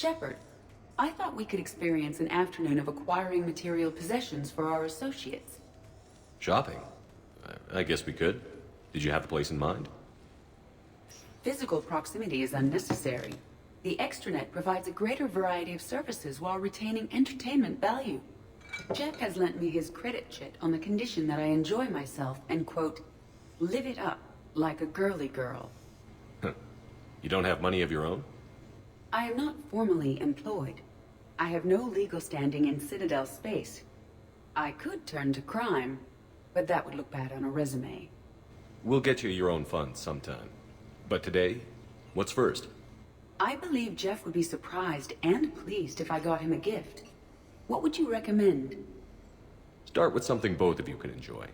Shepard, I thought we could experience an afternoon of acquiring material possessions for our associates. Shopping? I guess we could. Did you have a place in mind? Physical proximity is unnecessary. The extranet provides a greater variety of services while retaining entertainment value. Jeff has lent me his credit chit on the condition that I enjoy myself and, quote, live it up like a girly girl. You don't have money of your own? I am not formally employed. I have no legal standing in Citadel space. I could turn to crime, but that would look bad on a resume. We'll get you your own funds sometime. But today, what's first? I believe Jeff would be surprised and pleased if I got him a gift. What would you recommend? Start with something both of you can enjoy.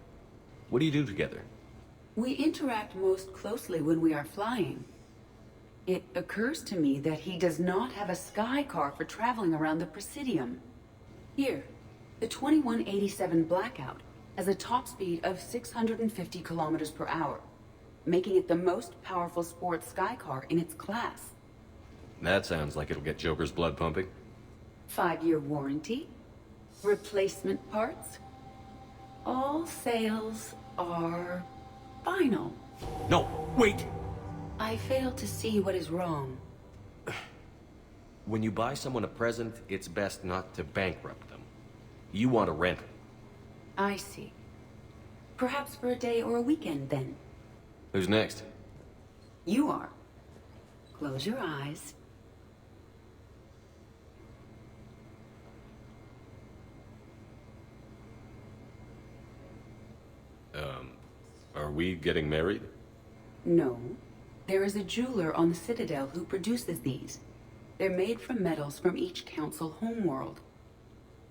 What do you do together? We interact most closely when we are flying. It occurs to me that he does not have a sky car for traveling around the Presidium. Here, the 2187 Blackout has a top speed of 650 kilometers per hour, making it the most powerful sports sky car in its class. That sounds like it'll get Joker's blood pumping. 5-year warranty, replacement parts. All sales are final. No, wait! I fail to see what is wrong. When you buy someone a present, it's best not to bankrupt them. You want to rent it. I see. Perhaps for a day or a weekend, then. Who's next? You are. Close your eyes. Are we getting married? No. There is a jeweler on the Citadel who produces these. They're made from metals from each council homeworld.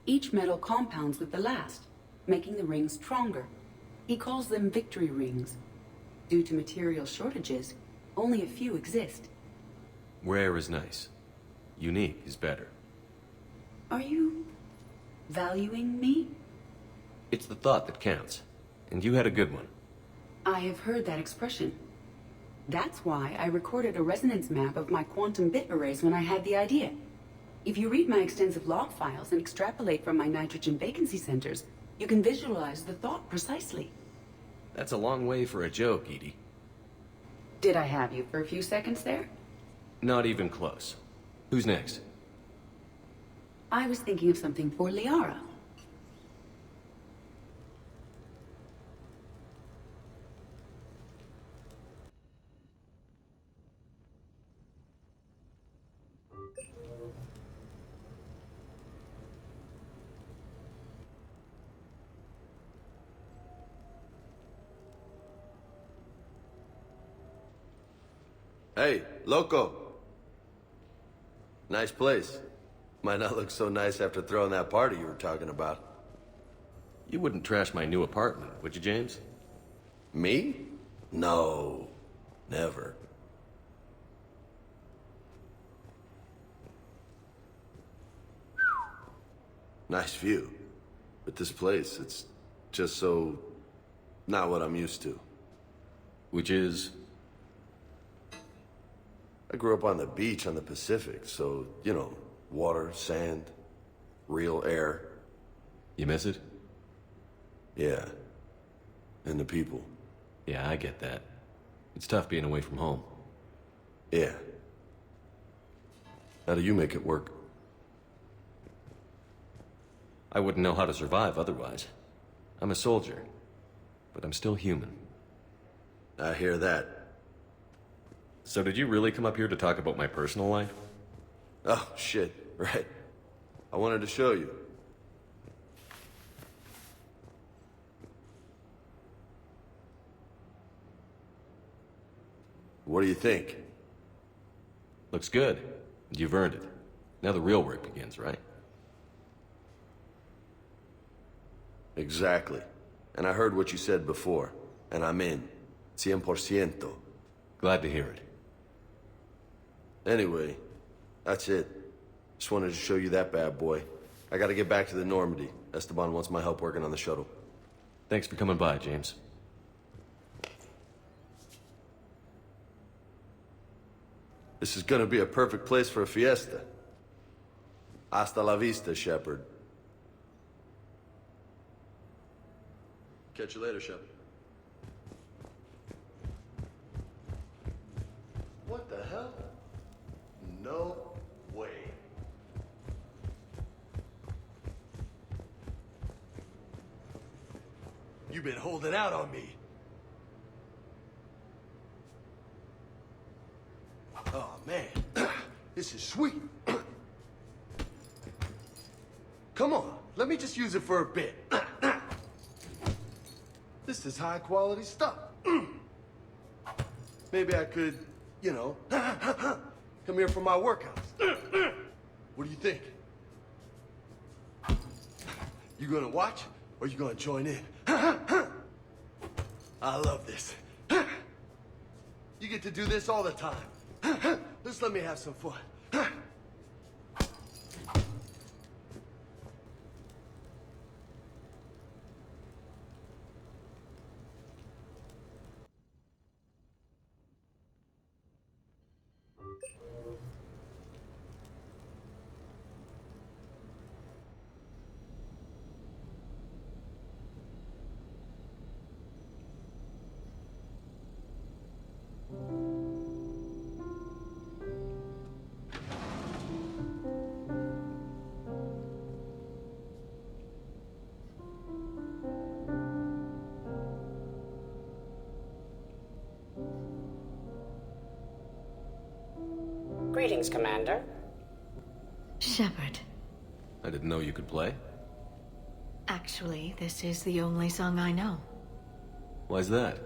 Each metal compounds with the last, making the rings stronger. He calls them victory rings. Due to material shortages, only a few exist. Rare is nice. Unique is better. Are you valuing me? It's the thought that counts. And you had a good one. I have heard that expression. That's why I recorded a resonance map of my quantum bit arrays when I had the idea. If you read my extensive log files and extrapolate from my nitrogen vacancy centers, you can visualize the thought precisely. That's a long way for a joke, Edie. Did I have you for a few seconds there? Not even close. Who's next? I was thinking of something for Liara. Hey, loco. Nice place. Might not look so nice after throwing that party you were talking about. You wouldn't trash my new apartment, would you, James? Me? No. Never. Nice view. But this place, it's just so... not what I'm used to. Which is... I grew up on the beach on the Pacific, so, you know, water, sand, real air. You miss it? Yeah. And the people. Yeah, I get that. It's tough being away from home. Yeah. How do you make it work? I wouldn't know how to survive otherwise. I'm a soldier, but I'm still human. I hear that. So did you really come up here to talk about my personal life? Oh, shit. Right. I wanted to show you. What do you think? Looks good. You've earned it. Now the real work begins, right? Exactly. And I heard what you said before, and I'm in. 100%. Glad to hear it. Anyway, that's it. Just wanted to show you that bad boy. I gotta get back to the Normandy. Esteban wants my help working on the shuttle. Thanks for coming by, James. This is gonna be a perfect place for a fiesta. Hasta la vista, Shepard. Catch you later, Shepard. What the hell? No way. You've been holding out on me. Oh, man. This is sweet. Come on, let me just use it for a bit. This is high quality stuff. Maybe I could, you know, come here for my workouts. What do you think? You gonna watch or you gonna join in? I love this. You get to do this all the time. Just let me have some fun. Greetings, Commander. Shepard. I didn't know you could play. Actually, this is the only song I know. Why's that?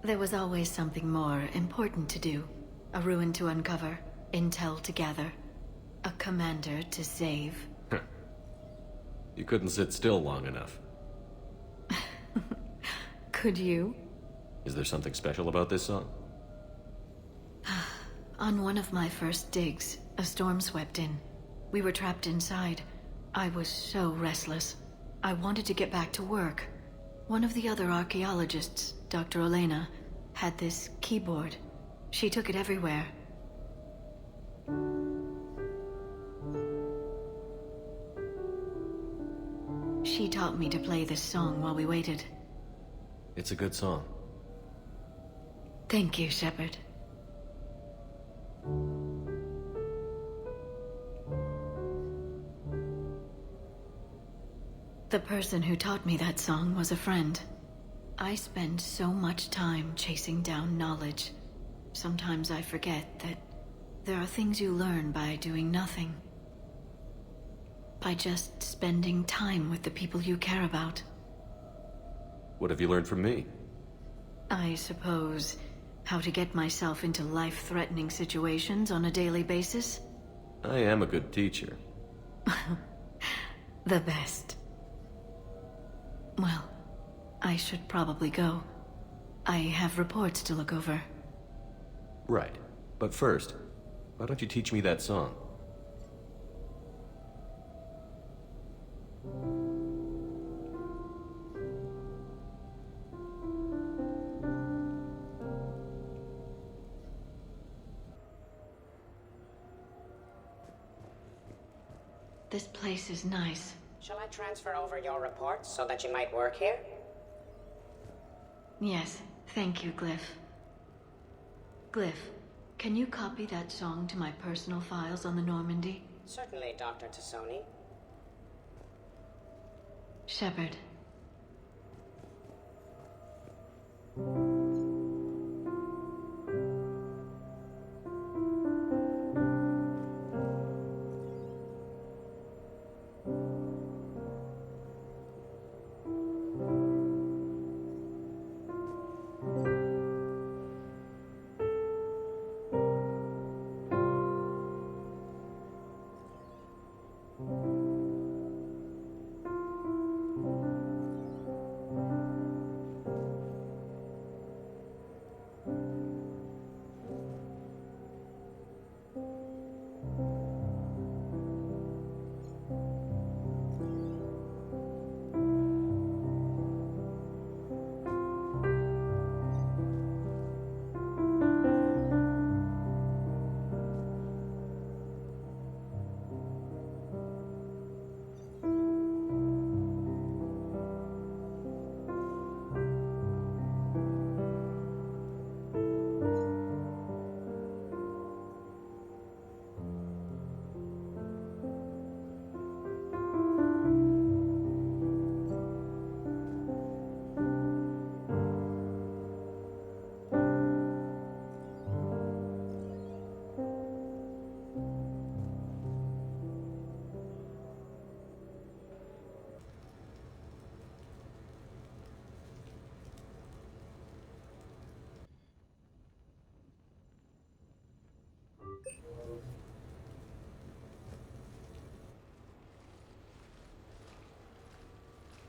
There was always something more important to do. A ruin to uncover, intel to gather, a commander to save. You couldn't sit still long enough. Could you? Is there something special about this song? On one of my first digs, a storm swept in. We were trapped inside. I was so restless. I wanted to get back to work. One of the other archaeologists, Dr. Elena, had this keyboard. She took it everywhere. She taught me to play this song while we waited. It's a good song. Thank you, Shepard. The person who taught me that song was a friend. I spend so much time chasing down knowledge. Sometimes I forget that there are things you learn by doing nothing. By just spending time with the people you care about. What have you learned from me? I suppose how to get myself into life-threatening situations on a daily basis? I am a good teacher. The best. Well, I should probably go. I have reports to look over. Right. But first, why don't you teach me that song? This place is nice. Shall I transfer over your reports so that you might work here? Yes, thank you, Glyph. Glyph, can you copy that song to my personal files on the Normandy? Certainly, Dr. Tassoni. Shepard.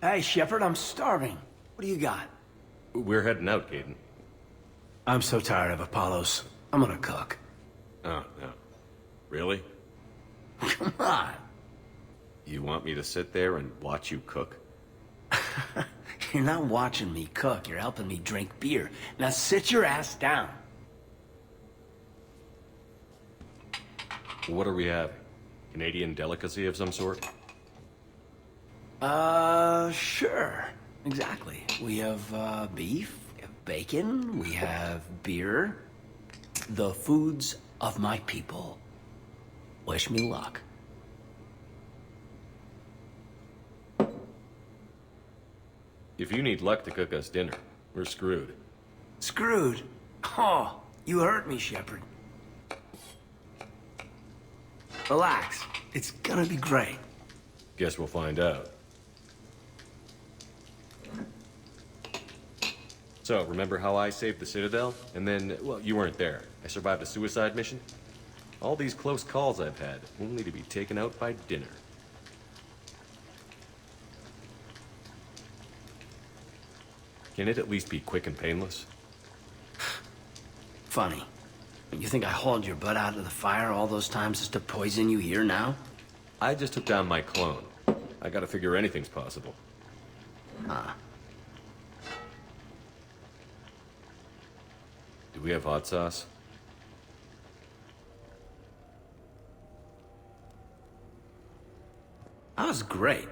Hey, Shepard, I'm starving. What do you got? We're heading out, Kaidan. I'm so tired of Apollos. I'm gonna cook. Oh, no. Really? Come on. You want me to sit there and watch you cook? You're not watching me cook. You're helping me drink beer. Now sit your ass down. What are we having? Canadian delicacy of some sort? Sure. Exactly. We have, beef, we have bacon, we have beer. The foods of my people. Wish me luck. If you need luck to cook us dinner, we're screwed. Screwed? Oh, you hurt me, Shepard. Relax. It's gonna be great. Guess we'll find out. So, remember how I saved the Citadel? And then, well, you weren't there. I survived a suicide mission? All these close calls I've had, only to be taken out by dinner. Can it at least be quick and painless? Funny. You think I hauled your butt out of the fire all those times just to poison you here now? I just took down my clone. I gotta figure anything's possible. Do we have hot sauce? That was great.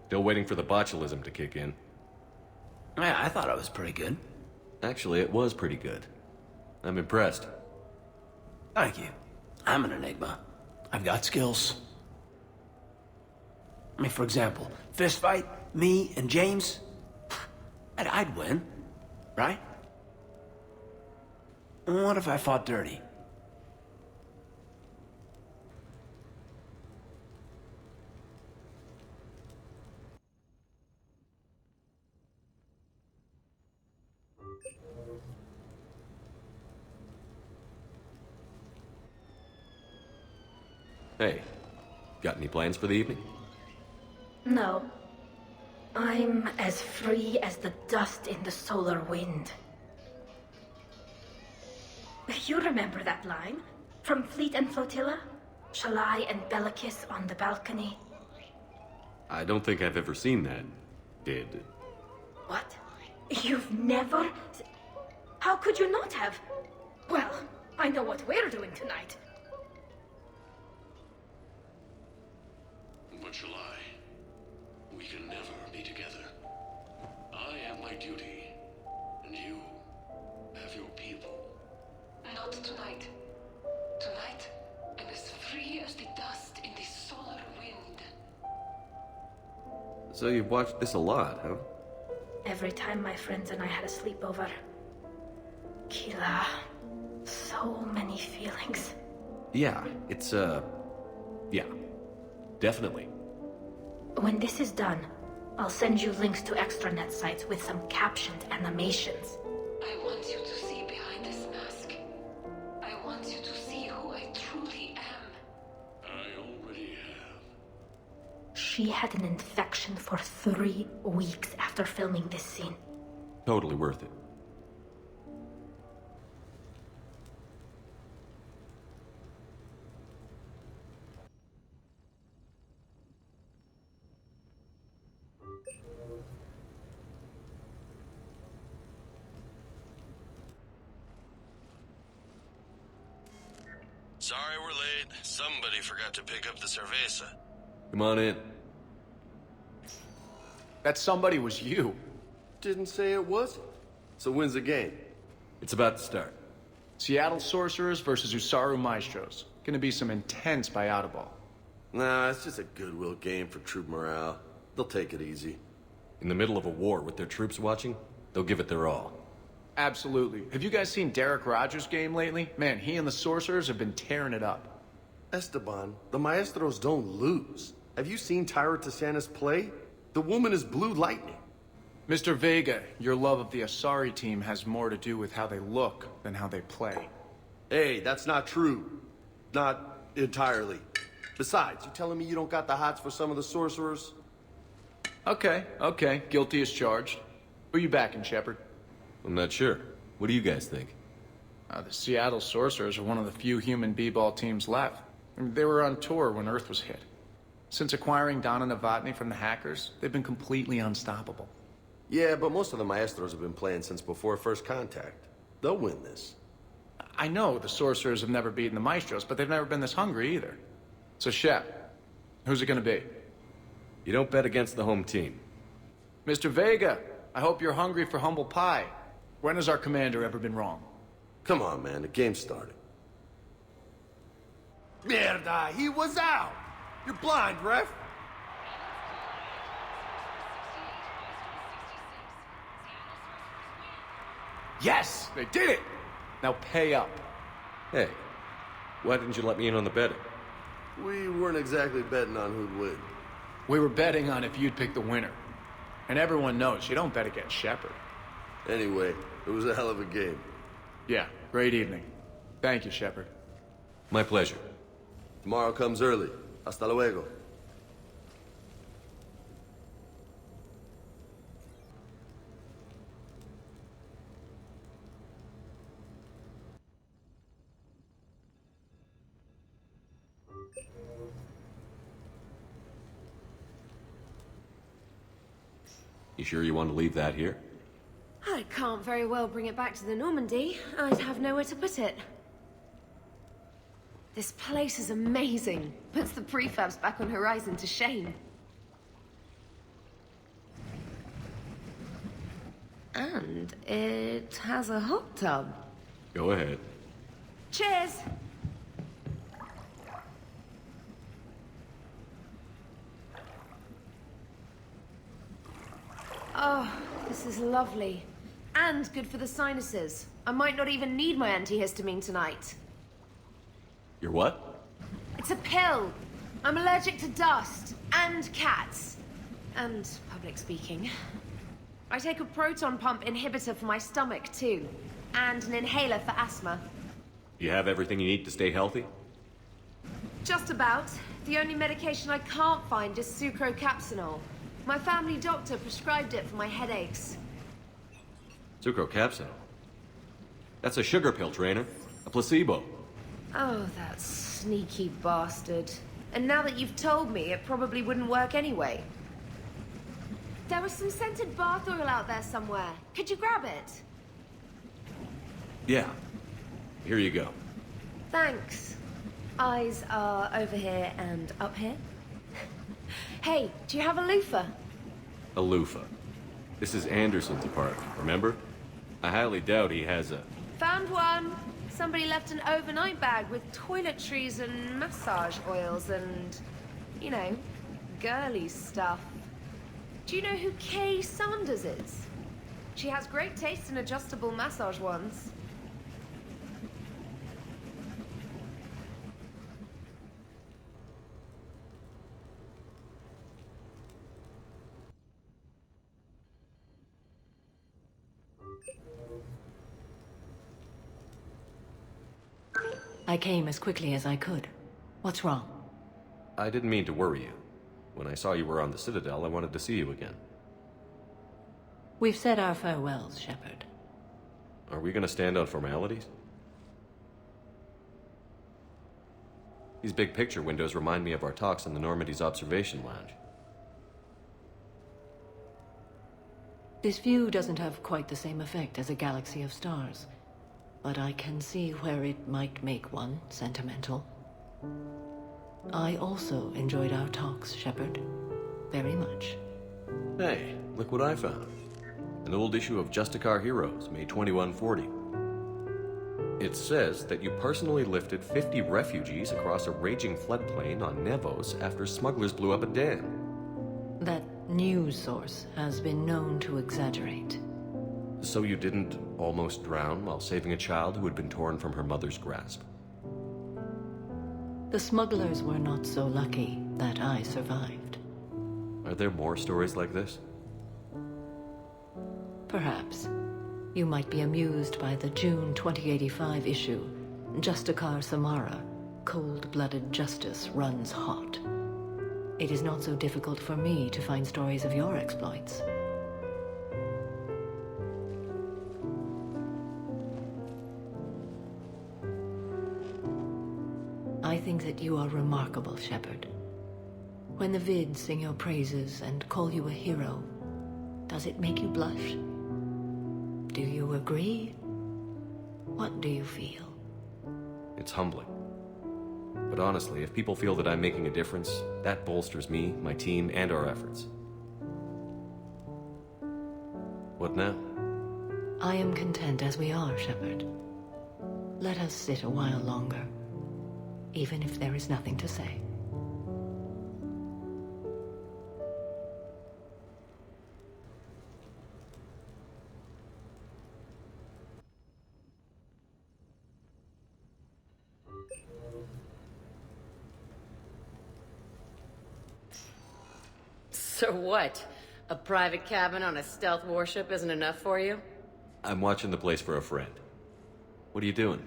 Still waiting for the botulism to kick in. Yeah, I thought it was pretty good. Actually, it was pretty good. I'm impressed. Thank you. I'm an enigma. I've got skills. I mean, for example, fist fight, me and James, I'd win, right? And what if I fought dirty? Hey, got any plans for the evening? No. I'm as free as the dust in the solar wind. You remember that line? From Fleet and Flotilla? Shalai and Bellicus on the balcony? I don't think I've ever seen that. Did. What? You've never... How could you not have? Well, I know what we're doing tonight. But shall I? We can never be together. I have my duty, and you have your people. Not tonight. Tonight, I'm as free as the dust in the solar wind. So you've watched this a lot, huh? Every time my friends and I had a sleepover. Kila. So many feelings. Yeah, it's, yeah. Definitely. When this is done, I'll send you links to extranet sites with some captioned animations. I want you to see behind this mask. I want you to see who I truly am. I already have. She had an infection for 3 weeks after filming this scene. Totally worth it. Sorry we're late. Somebody forgot to pick up the cerveza. Come on in. That somebody was you. Didn't say it was. So when's the game? It's about to start. Seattle Sorcerers versus Usaru Maestros. Gonna be some intense buyout ball. Nah, it's just a goodwill game for troop morale. They'll take it easy. In the middle of a war with their troops watching, they'll give it their all. Absolutely. Have you guys seen Derek Rogers' game lately? Man, he and the Sorcerers have been tearing it up. Esteban, the Maestros don't lose. Have you seen Tyra Tassanis play? The woman is blue lightning. Mr. Vega, your love of the Asari team has more to do with how they look than how they play. Hey, that's not true. Not entirely. Besides, you telling me you don't got the hots for some of the sorcerers? Okay. Guilty as charged. Who you backing, Shepard? I'm not sure. What do you guys think? The Seattle Sorcerers are one of the few human b-ball teams left. I mean, they were on tour when Earth was hit. Since acquiring Donna Novotny from the hackers, they've been completely unstoppable. Yeah, but most of the Maestros have been playing since before first contact. They'll win this. I know the Sorcerers have never beaten the Maestros, but they've never been this hungry either. So, Shep, who's it gonna be? You don't bet against the home team. Mr. Vega, I hope you're hungry for humble pie. When has our commander ever been wrong? Come on, man, the game started. Miranda, he was out! You're blind, ref! Yes! They did it! Now pay up. Hey, why didn't you let me in on the betting? We weren't exactly betting on who'd win. We were betting on if you'd pick the winner. And everyone knows you don't bet against Shepard. Anyway, it was a hell of a game. Yeah, great evening. Thank you, Shepard. My pleasure. Tomorrow comes early. Hasta luego. You sure you want to leave that here? I can't very well bring it back to the Normandy. I'd have nowhere to put it. This place is amazing. Puts the prefabs back on Horizon to shame. And it has a hot tub. Go ahead. Cheers! Oh, this is lovely. And good for the sinuses. I might not even need my antihistamine tonight. Your what? It's a pill. I'm allergic to dust, and cats, and public speaking. I take a proton pump inhibitor for my stomach, too, and an inhaler for asthma. You have everything you need to stay healthy? Just about. The only medication I can't find is sucrocapsinol. My family doctor prescribed it for my headaches. Sucrocapsinol? That's a sugar pill, Traynor. A placebo. Oh, that sneaky bastard. And now that you've told me, it probably wouldn't work anyway. There was some scented bath oil out there somewhere. Could you grab it? Yeah. Here you go. Thanks. Eyes are over here and up here. Hey, do you have a loofah? A loofah. This is Anderson's apartment, remember? I highly doubt he has a... Found one. Somebody left an overnight bag with toiletries and massage oils and, you know, girly stuff. Do you know who Kay Sanders is? She has great taste in adjustable massage ones. I came as quickly as I could. What's wrong? I didn't mean to worry you. When I saw you were on the Citadel, I wanted to see you again. We've said our farewells, Shepard. Are we gonna stand on formalities? These big picture windows remind me of our talks in the Normandy's observation lounge. This view doesn't have quite the same effect as a galaxy of stars, but I can see where it might make one sentimental. I also enjoyed our talks, Shepard. Very much. Hey, look what I found. An old issue of Justicar Heroes, May 2140. It says that you personally lifted 50 refugees across a raging floodplain on Nevos after smugglers blew up a dam. That news source has been known to exaggerate. So you didn't almost drown while saving a child who had been torn from her mother's grasp? The smugglers were not so lucky that I survived. Are there more stories like this? Perhaps. You might be amused by the June 2085 issue, Justicar Samara, Cold-Blooded Justice Runs Hot. it is not so difficult for me to find stories of your exploits. I think that you are remarkable, Shepard. When the vids sing your praises and call you a hero, does it make you blush? Do you agree? What do you feel? It's humbling. But honestly, if people feel that I'm making a difference, that bolsters me, my team, and our efforts. What now? I am content as we are, Shepard. Let us sit a while longer, even if there is nothing to say. So what? A private cabin on a stealth warship isn't enough for you? I'm watching the place for a friend. What are you doing?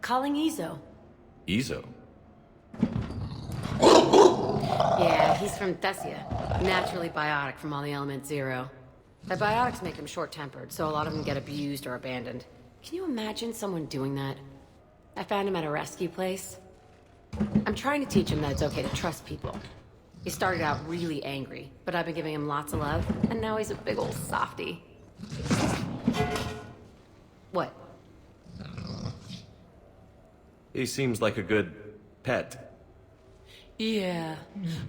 Calling Izo. Izo? Yeah, he's from Thessia. Naturally biotic from all the Element Zero. The biotics make him short-tempered, so a lot of them get abused or abandoned. Can you imagine someone doing that? I found him at a rescue place. I'm trying to teach him that it's okay to trust people. He started out really angry, but I've been giving him lots of love, and now he's a big old softie. What? He seems like a good pet. Yeah.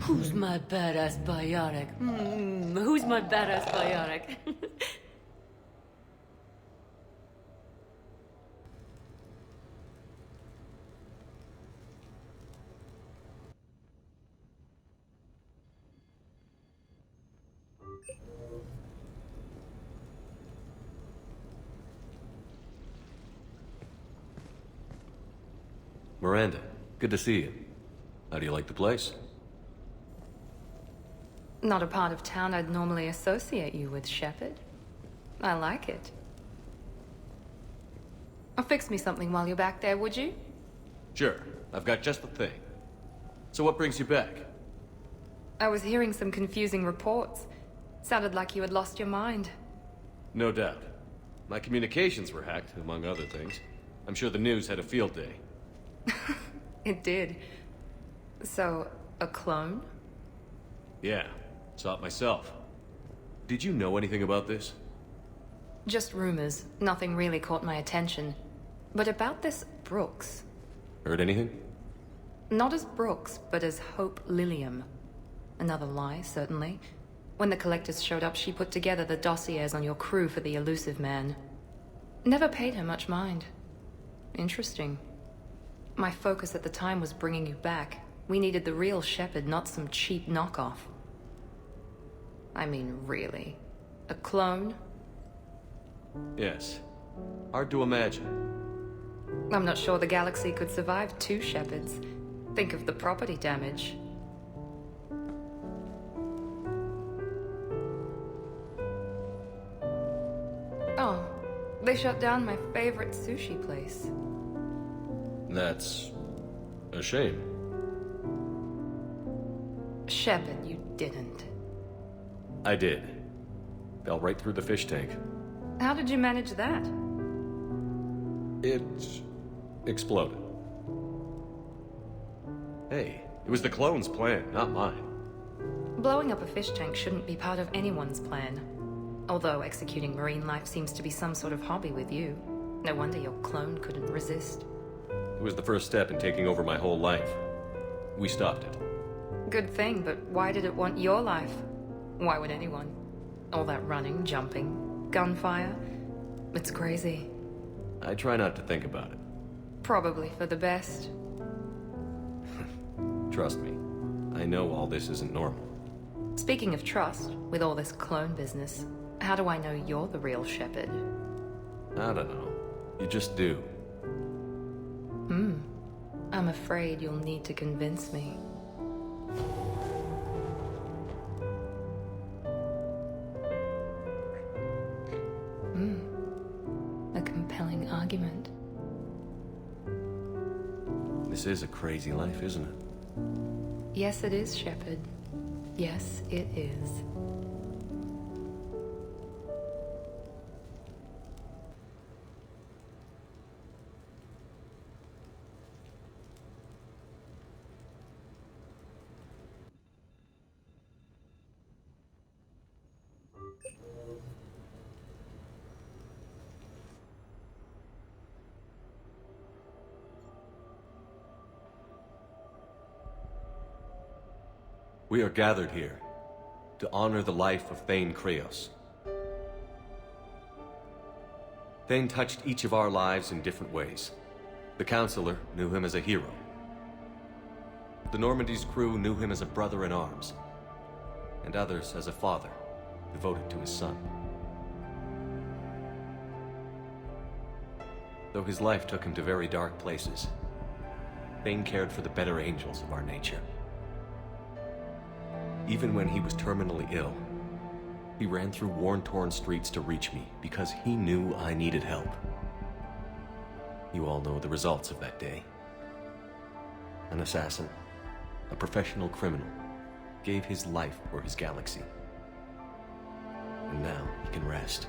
Who's my badass biotic? Who's my badass biotic? Miranda, good to see you. How do you like the place? Not a part of town I'd normally associate you with, Shepard. I like it. Fix me something while you're back there, would you? Sure, I've got just the thing. So what brings you back? I was hearing some confusing reports. Sounded like you had lost your mind. No doubt. My communications were hacked, among other things. I'm sure the news had a field day. It did. So, a clone? Yeah, saw it myself. Did you know anything about this? Just rumors. Nothing really caught my attention. But about this Brooks. Heard anything? Not as Brooks, but as Hope Lilium. Another lie, certainly. When the collectors showed up, she put together the dossiers on your crew for the elusive man. Never paid her much mind. Interesting. My focus at the time was bringing you back. We needed the real Shepard, not some cheap knockoff. I mean, really. A clone? Yes. Hard to imagine. I'm not sure the galaxy could survive two Shepards. Think of the property damage. Oh, they shut down my favorite sushi place. That's a shame. Shepard, you didn't. I did. Fell right through the fish tank. How did you manage that? It exploded. Hey, it was the clone's plan, not mine. Blowing up a fish tank shouldn't be part of anyone's plan. Although executing marine life seems to be some sort of hobby with you. No wonder your clone couldn't resist. It was the first step in taking over my whole life. We stopped it. Good thing, but why did it want your life? Why would anyone? All that running, jumping, gunfire. It's crazy. I try not to think about it. Probably for the best. Trust me, I know all this isn't normal. Speaking of trust, with all this clone business, how do I know you're the real Shepard? I don't know. You just do. I'm afraid you'll need to convince me. A compelling argument. This is a crazy life, isn't it? Yes, it is, Shepard. Yes, it is. We are gathered here to honor the life of Thane Kreos. Thane touched each of our lives in different ways. The Counselor knew him as a hero. The Normandy's crew knew him as a brother in arms, and others as a father devoted to his son. Though his life took him to very dark places, Thane cared for the better angels of our nature. Even when he was terminally ill, he ran through worn-torn streets to reach me because he knew I needed help. You all know the results of that day. An assassin, a professional criminal, gave his life for his galaxy. And now he can rest.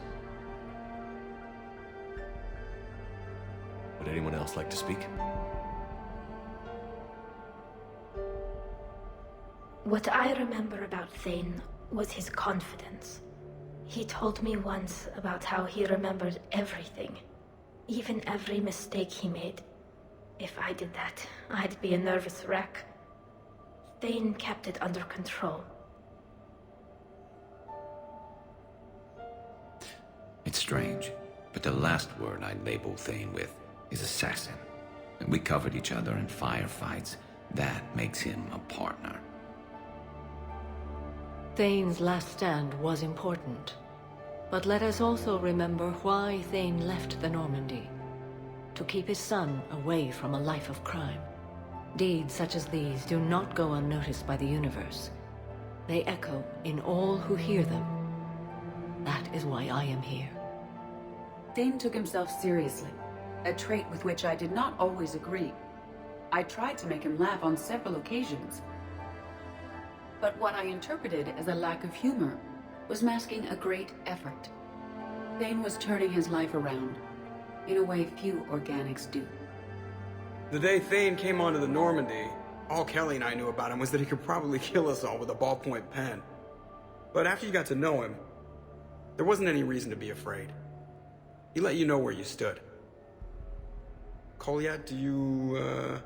Would anyone else like to speak? What I remember about Thane was his confidence. He told me once about how he remembered everything, even every mistake he made. If I did that, I'd be a nervous wreck. Thane kept it under control. It's strange, but the last word I'd label Thane with is assassin. And we covered each other in firefights. That makes him a partner. Thane's last stand was important. But let us also remember why Thane left the Normandy. To keep his son away from a life of crime. Deeds such as these do not go unnoticed by the universe. They echo in all who hear them. That is why I am here. Thane took himself seriously, a trait with which I did not always agree. I tried to make him laugh on several occasions. But what I interpreted as a lack of humor was masking a great effort. Thane was turning his life around, in a way few organics do. The day Thane came onto the Normandy, all Kelly and I knew about him was that he could probably kill us all with a ballpoint pen. But after you got to know him, there wasn't any reason to be afraid. He let you know where you stood. Kolyat, do you,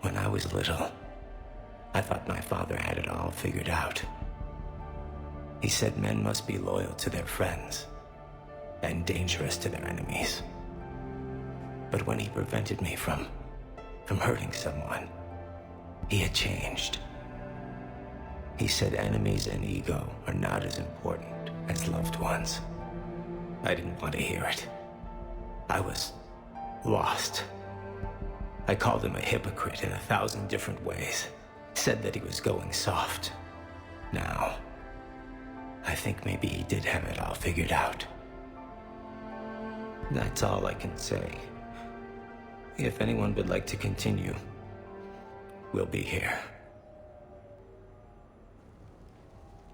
When I was little, I thought my father had it all figured out. He said men must be loyal to their friends and dangerous to their enemies. But when he prevented me from hurting someone, he had changed. He said enemies and ego are not as important as loved ones. I didn't want to hear it. I was lost. I called him a hypocrite in 1,000 different ways. Said that he was going soft. Now, I think maybe he did have it all figured out. That's all I can say. If anyone would like to continue, we'll be here.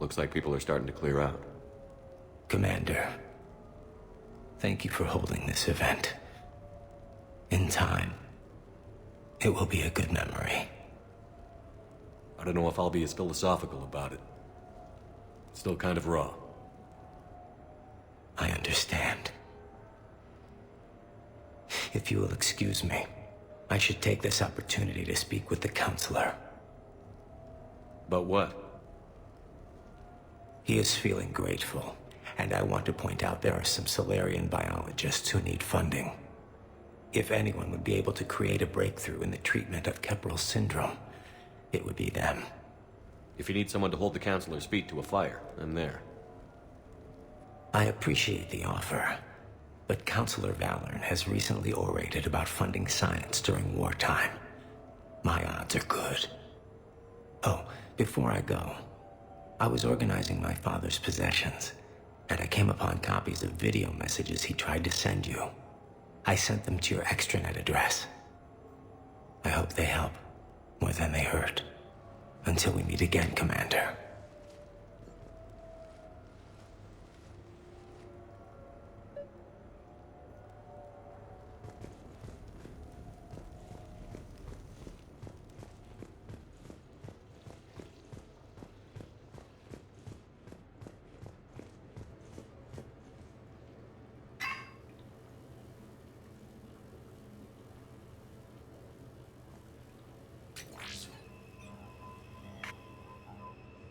Looks like people are starting to clear out. Commander, thank you for holding this event. In time, it will be a good memory. I don't know if I'll be as philosophical about it. It's still kind of raw. I understand. If you will excuse me, I should take this opportunity to speak with the Counselor. About what? He is feeling grateful, and I want to point out there are some Solarian biologists who need funding. If anyone would be able to create a breakthrough in the treatment of Keppel syndrome, it would be them. If you need someone to hold the Counselor's feet to a fire, I'm there. I appreciate the offer, but Counselor Valorn has recently orated about funding science during wartime. My odds are good. Oh, before I go, I was organizing my father's possessions, and I came upon copies of video messages he tried to send you. I sent them to your extranet address. I hope they help, more than they hurt. Until we meet again, Commander.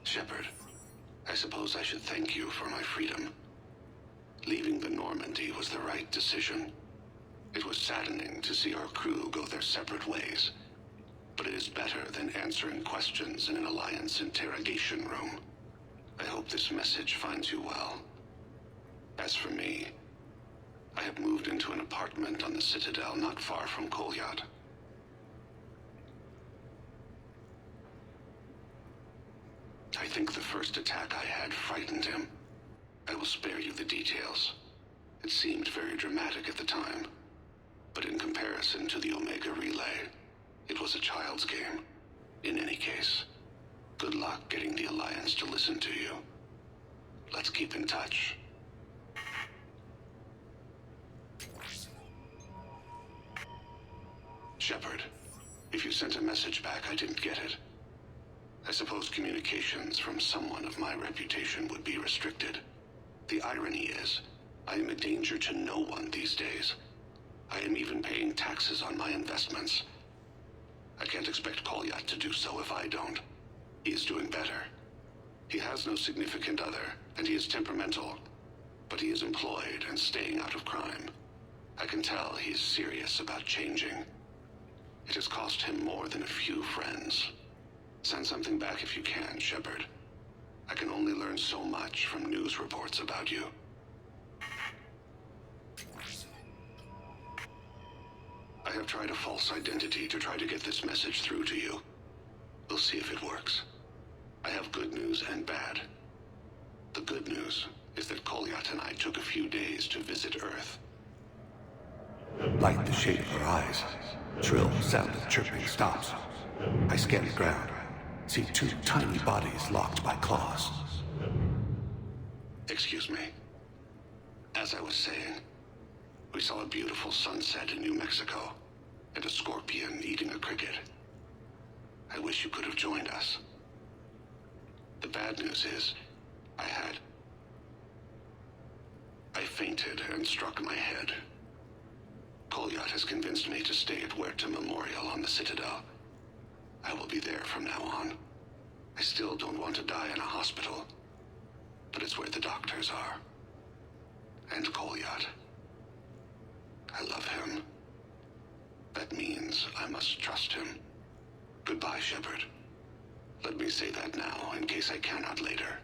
Shepard, I suppose I should thank you for my freedom. Leaving the Normandy was the right decision. It was saddening to see our crew go their separate ways, but it is better than answering questions in an Alliance interrogation room. I hope this message finds you well. As for me, I have moved into an apartment on the Citadel not far from Kolyat. I think the first attack I had frightened him. I will spare you the details. It seemed very dramatic at the time, but in comparison to the Omega Relay, it was a child's game. In any case, good luck getting the Alliance to listen to you. Let's keep in touch. Shepard, if you sent a message back, I didn't get it. I suppose communications from someone of my reputation would be restricted. The irony is, I am a danger to no one these days. I am even paying taxes on my investments. I can't expect Kolyat to do so if I don't. He is doing better. He has no significant other, and he is temperamental, but he is employed and staying out of crime. I can tell he is serious about changing. It has cost him more than a few friends. Send something back if you can, Shepard. I can only learn so much from news reports about you. I have tried a false identity to try to get this message through to you. We'll see if it works. I have good news and bad. The good news is that Kolyat and I took a few days to visit Earth. Light the shade of her eyes. Shrill sound of chirping stops. I scan the ground. See two tiny bodies locked by claws. Excuse me. As I was saying, we saw a beautiful sunset in New Mexico, and a scorpion eating a cricket. I wish you could have joined us. The bad news is, I fainted and struck my head. Kolyat has convinced me to stay at Huerta Memorial on the Citadel. I will be there from now on. I still don't want to die in a hospital, but it's where the doctors are. And Kolyat. I love him. That means I must trust him. Goodbye, Shepard. Let me say that now, in case I cannot later.